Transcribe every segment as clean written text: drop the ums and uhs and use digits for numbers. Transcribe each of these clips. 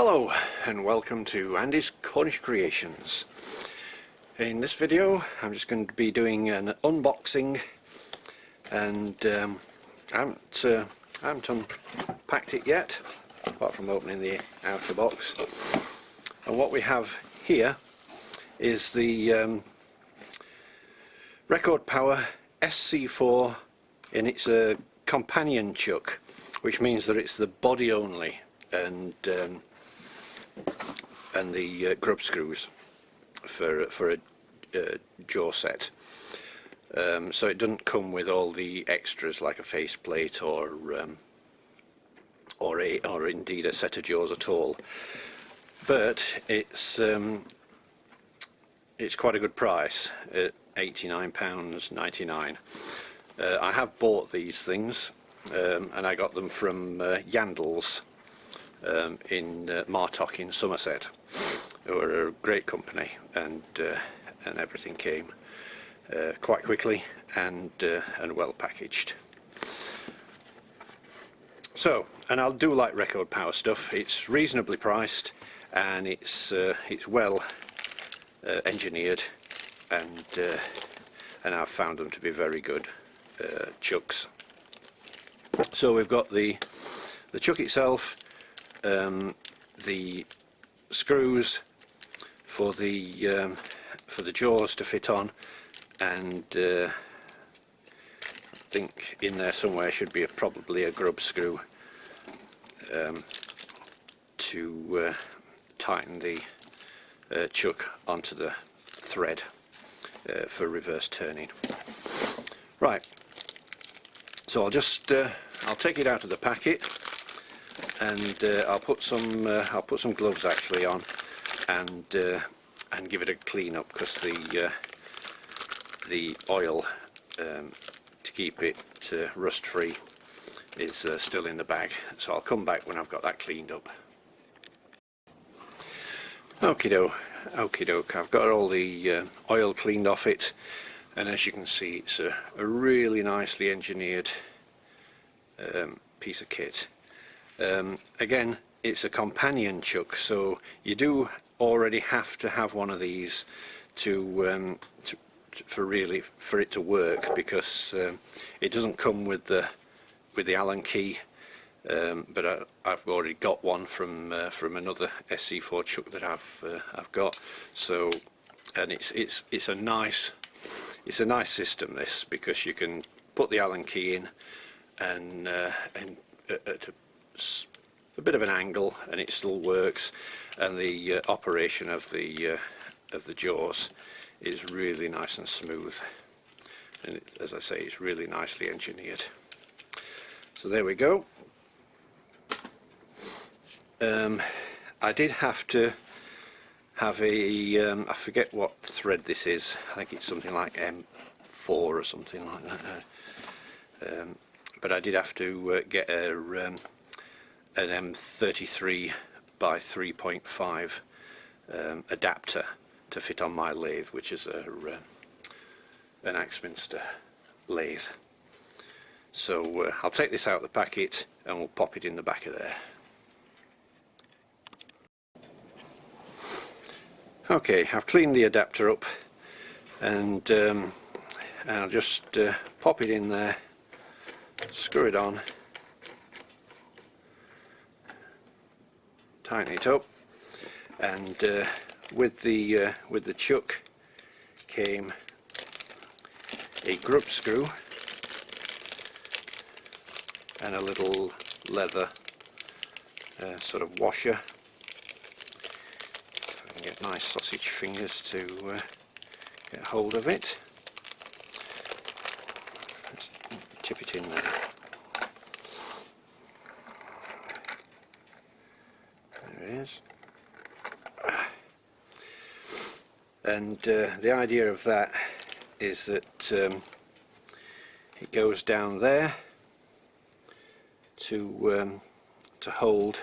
Hello and welcome to Andy's Cornish Creations. In this video I'm just going to be doing an unboxing, and I haven't unpacked it yet apart from opening the outer box. And what we have here is the Record Power SC4, and it's a companion chuck, which means that it's the body only and the grub screws for a jaw set. So it doesn't come with all the extras like a faceplate or indeed a set of jaws at all. But it's quite a good price at £89.99. I have bought these things, and I got them from Yandles in Martock in Somerset. They were a great company, and everything came quite quickly and well packaged. So, and I'll do like Record Power stuff. It's reasonably priced, and it's well engineered, and I've found them to be very good chucks. So we've got the chuck itself, the screws for the jaws to fit on, and I think in there somewhere should be probably a grub screw to tighten the chuck onto the thread for reverse turning. Right, so I'll take it out of the packet, and I'll put some gloves actually on, and give it a clean up, because the oil to keep it rust free is still in the bag. So I'll come back when I've got that cleaned up. Okie doke, I've got all the oil cleaned off it, and as you can see, it's a really nicely engineered piece of kit. Again, it's a companion chuck, so you do already have to have one of these for it to work, because it doesn't come with the Allen key. But I've already got one from another SC4 chuck that I've got. So, and it's a nice system, this, because you can put the Allen key in and at a bit of an angle, and it still works, and the operation of the jaws is really nice and smooth, and as I say, it's really nicely engineered. So there we go. I did have to have a I forget what thread this is. I think it's something like M4 or something like that. But I did have to get an M33 by 3.5 adapter to fit on my lathe, which is an Axminster lathe. So I'll take this out of the packet and we'll pop it in the back of there. Okay, I've cleaned the adapter up, and I'll just pop it in there, screw it on, tighten it up, and with the chuck came a grub screw and a little leather sort of washer. Get nice sausage fingers to get hold of it. Let's tip it in there. There it is. And the idea of that is that it goes down there to hold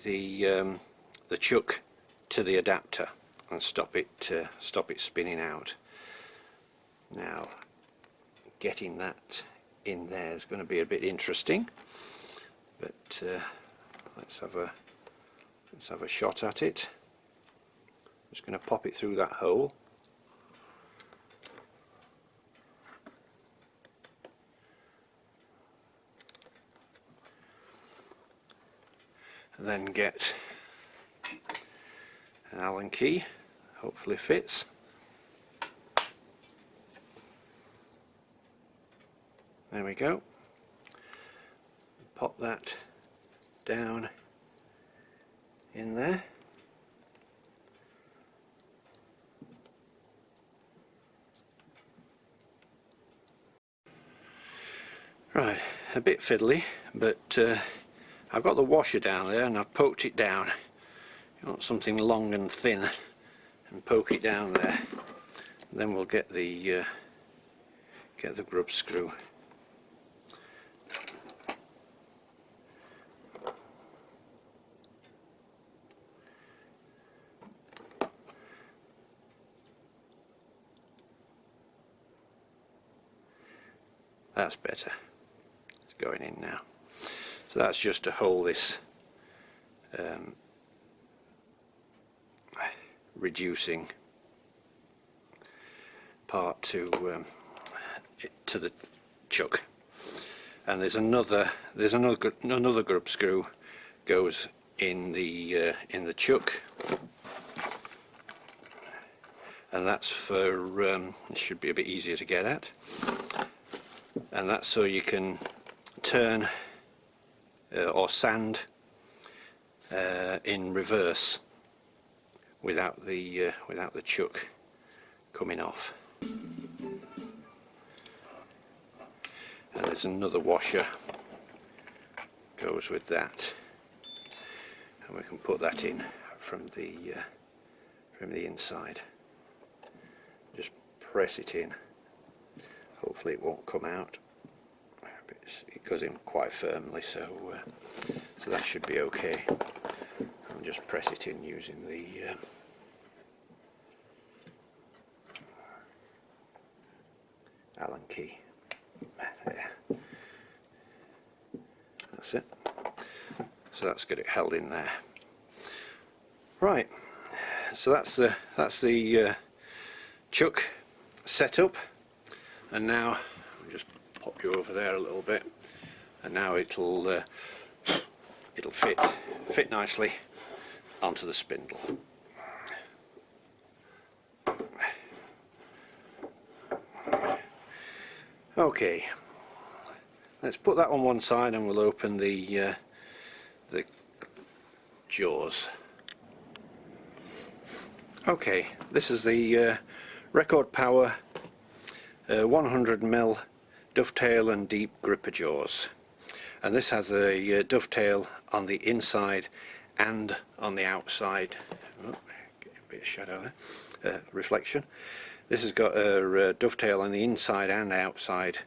the chuck to the adapter and stop it spinning out. Now, getting that in there is going to be a bit interesting, but let's have a Let's have a shot at it. I'm just going to pop it through that hole. And then get an Allen key, hopefully fits. There we go. Pop that down in there. Right, a bit fiddly, but I've got the washer down there and I've poked it down. You want something long and thin, and poke it down there. Then we'll get the grub screw. That's better. It's going in now. So that's just to hold this reducing part to the chuck. And there's another grub screw goes in the chuck, and that's for it should be a bit easier to get at. And that's so you can turn or sand in reverse without the chuck coming off. And there's another washer goes with that, and we can put that in from the inside. Just press it in. Hopefully it won't come out. It goes in quite firmly, so that should be okay. I'll just press it in using the Allen key. There. That's it. So that's got it held in there. Right. So that's the chuck set up. And now I'll just pop you over there a little bit, and now it'll fit nicely onto the spindle. Okay, let's put that on one side, and we'll open the jaws. Okay, this is the Record Power 100mm dovetail and deep gripper jaws, and this has a dovetail on the inside and on the outside. Oh, get a bit of shadow there, reflection. This has got a dovetail on the inside and outside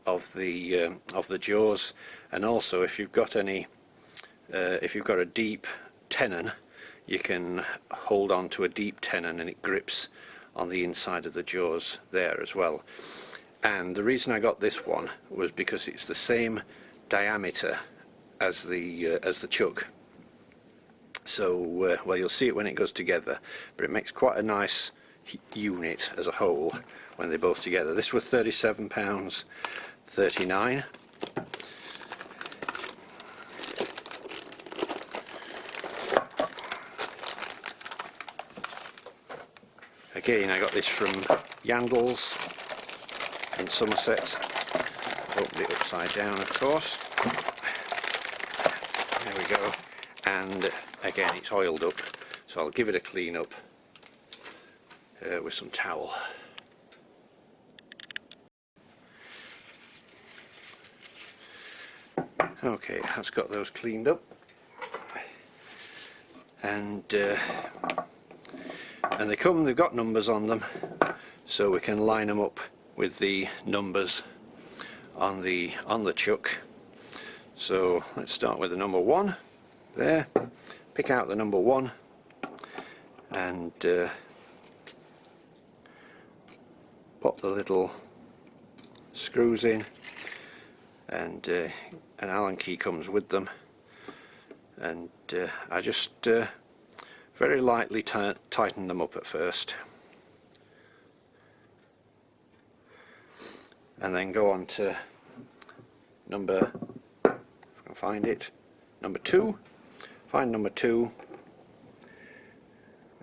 of the jaws, and also if you've got a deep tenon, you can hold on to a deep tenon and it grips on the inside of the jaws there as well. And the reason I got this one was because it's the same diameter as the chuck. So well, you'll see it when it goes together, but it makes quite a nice unit as a whole when they're both together. This was £37.39. Again, I got this from Yandles in Somerset. Opened it upside down, of course. There we go. And again, it's oiled up, so I'll give it a clean up with some towel. Okay, that's got those cleaned up, and they've got numbers on them, so we can line them up with the numbers on the chuck. So let's start with the number 1 there. Pick out the number 1 and pop the little screws in, and an Allen key comes with them, and I just very lightly tighten them up at first, and then go on to number, if I can find it, number 2. Find number 2,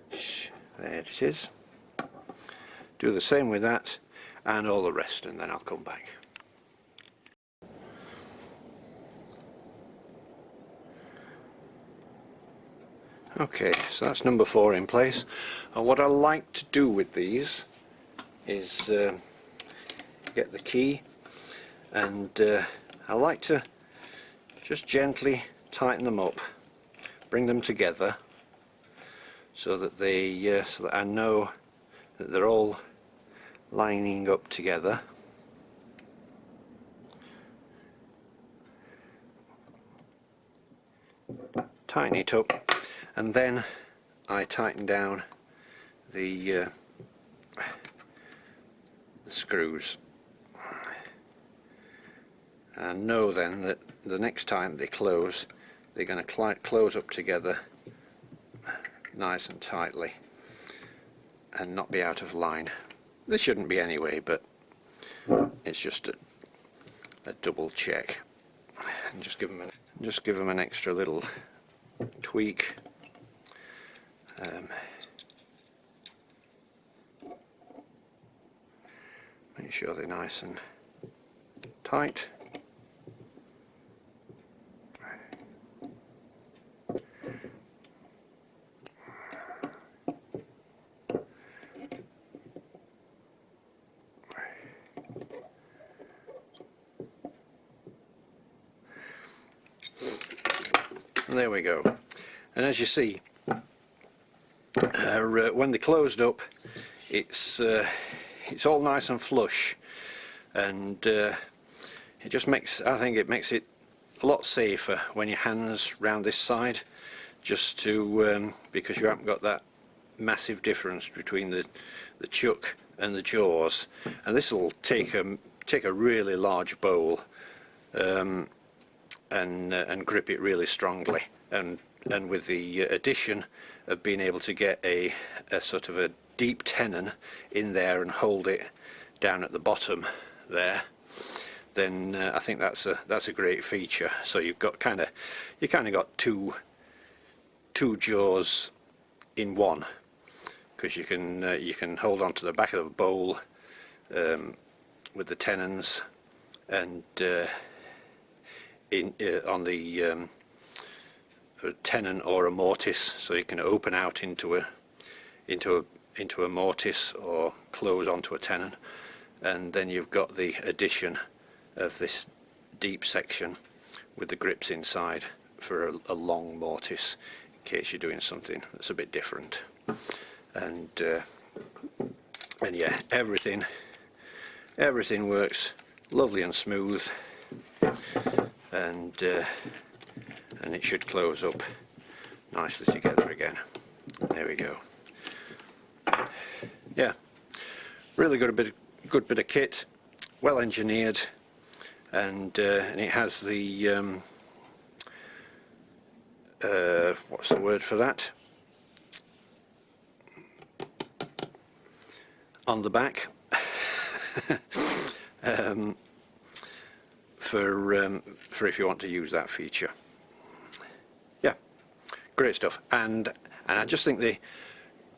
which, there it is. Do the same with that and all the rest, and then I'll come back. Okay, so that's number 4 in place, and what I like to do with these is get the key, and I like to just gently tighten them up, bring them together so that so that I know that they're all lining up together. Tighten it up, and then I tighten down the screws. And know then that the next time they close, they're going to close up together nice and tightly and not be out of line. They shouldn't be anyway, but it's just a double check. And just give them an extra little tweak. Make sure they're nice and tight. And there we go. And as you see, when they're closed up, it's all nice and flush, and it just makes, I think it makes it a lot safer when your hands round this side, just to because you haven't got that massive difference between the chuck and the jaws. And this will take a really large bowl and grip it really strongly, and with the addition of being able to get a sort of a deep tenon in there and hold it down at the bottom there, then I think that's a great feature. So you've got kind of got two jaws in one, because you can hold on to the back of the bowl with the tenons, and on the a tenon or a mortise, so you can open out into a mortise or close onto a tenon, and then you've got the addition of this deep section with the grips inside for a long mortise in case you're doing something that's a bit different. And yeah, everything works lovely and smooth, and it should close up nicely together again. There we go. Yeah, really good bit of kit, well engineered, and it has the what's the word for that? On the back. For if you want to use that feature. Yeah, great stuff. And I just think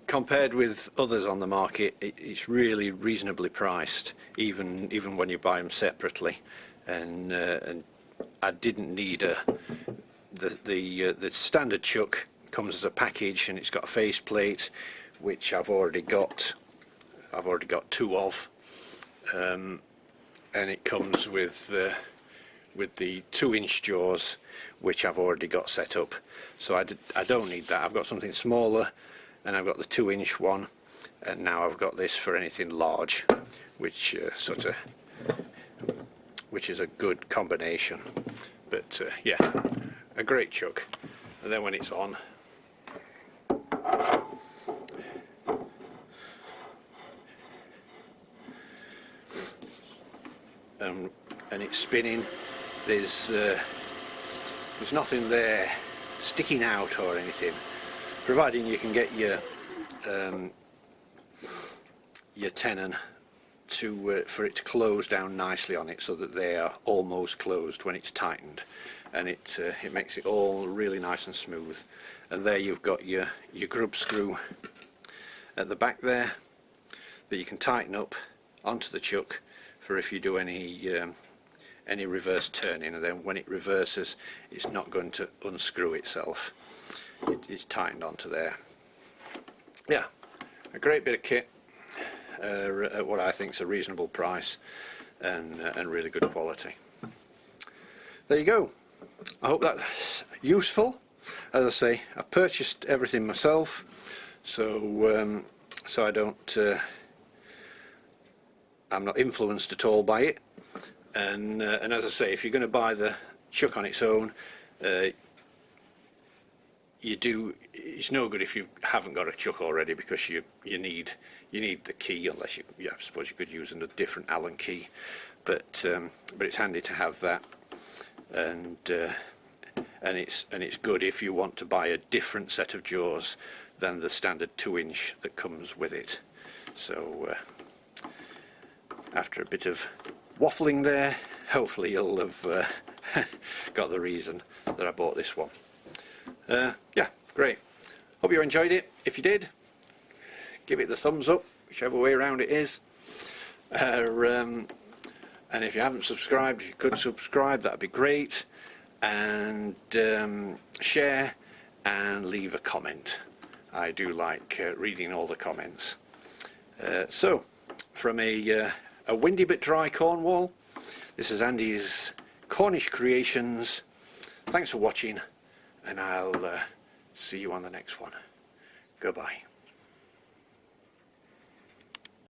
compared with others on the market, it's really reasonably priced, even when you buy them separately. And I didn't need the standard chuck comes as a package, and it's got a faceplate, which I've already got 2 of, and it comes with the 2-inch jaws, which I've already got set up. So I don't need that. I've got something smaller, and I've got the 2-inch one, and now I've got this for anything large, which is a good combination. But yeah, a great chuck. And then when it's on, and it's spinning, there's nothing there sticking out or anything, providing you can get your tenon to for it to close down nicely on it, so that they are almost closed when it's tightened, and it makes it all really nice and smooth. And there you've got your grub screw at the back there that you can tighten up onto the chuck for if you do any reverse turning, and then when it reverses it's not going to unscrew itself. It's tightened onto there. Yeah, a great bit of kit at what I think is a reasonable price, and really good quality. There you go. I hope that's useful. As I say, I purchased everything myself, so I don't I'm not influenced at all by it, and as I say, if you're going to buy the chuck on its own, it's no good if you haven't got a chuck already, because you need the key, unless I suppose you could use a different Allen key, but it's handy to have that, and it's good if you want to buy a different set of jaws than the standard 2-inch that comes with it. So after a bit of waffling there, hopefully you'll have got the reason that I bought this one. Yeah, great. Hope you enjoyed it. If you did, give it the thumbs up, whichever way around it is. And if you haven't subscribed, if you could subscribe, that'd be great. And share and leave a comment. I do like reading all the comments. So, from a windy but dry Cornwall, this is Andy's Cornish Creations. Thanks for watching, and I'll see you on the next one. Goodbye.